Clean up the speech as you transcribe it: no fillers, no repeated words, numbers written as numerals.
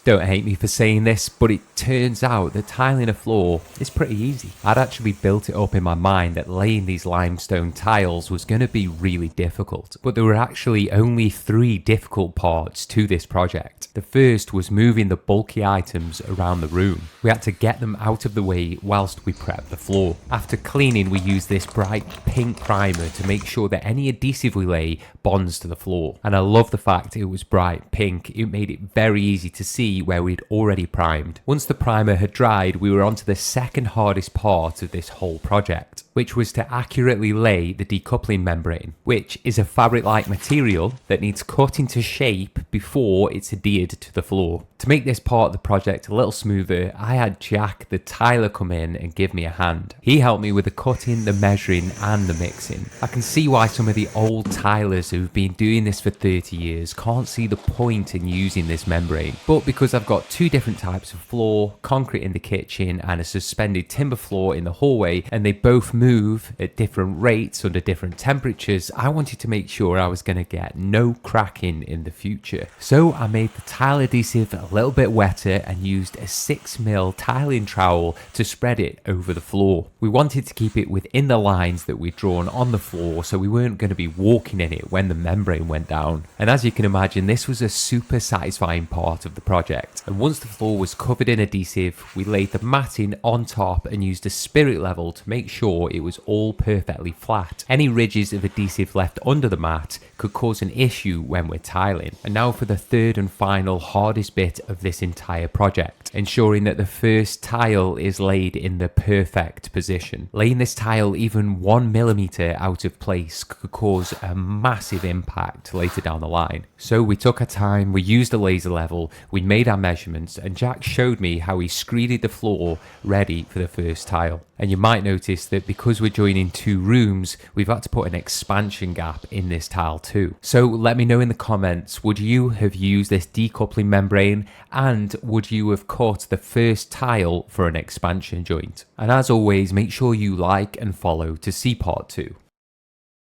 Don't hate me for saying this, but it turns out that tiling a floor is pretty easy. I'd actually built it up in my mind that laying these limestone tiles was going to be really difficult, but there were actually only 3 difficult parts to this project. The first was moving the bulky items around the room. We had to get them out of the way whilst we prepped the floor. After cleaning, we used this bright pink primer to make sure that any adhesive we lay bonds to the floor. And I love the fact it was bright pink. It made it very easy to see where we'd already primed. Once the primer had dried, we were on to the second hardest part of this whole project, which was to accurately lay the decoupling membrane, which is a fabric-like material that needs cut into shape before it's adhered to the floor. To make this part of the project a little smoother, I had Jack the tiler come in and give me a hand. He helped me with the cutting, the measuring and the mixing. I can see why some of the old tilers who've been doing this for 30 years can't see the point in using this membrane, but because I've got 2 different types of floor, concrete in the kitchen and a suspended timber floor in the hallway, and they both move at different rates under different temperatures, I wanted to make sure I was going to get no cracking in the future. So I made the tile adhesive a little bit wetter and used a 6mm tiling trowel to spread it over the floor. We wanted to keep it within the lines that we'd drawn on the floor, so we weren't going to be walking in it when the membrane went down. And as you can imagine, this was a super satisfying part of the project. And once the floor was covered in adhesive, we laid the matting on top and used a spirit level to make sure it was all perfectly flat. Any ridges of adhesive left under the mat could cause an issue when we're tiling. And now for the third and final hardest bit of this entire project, ensuring that the first tile is laid in the perfect position. Laying this tile even 1mm out of place could cause a massive impact later down the line. So we took our time, we used a laser level, we made our measurements, and Jack showed me how he screeded the floor ready for the first tile. And you might notice that because we're joining 2 rooms, we've had to put an expansion gap in this tile too. So let me know in the comments, would you have used this decoupling membrane, and would you have cut the first tile for an expansion joint? And as always, make sure you like and follow to see part 2.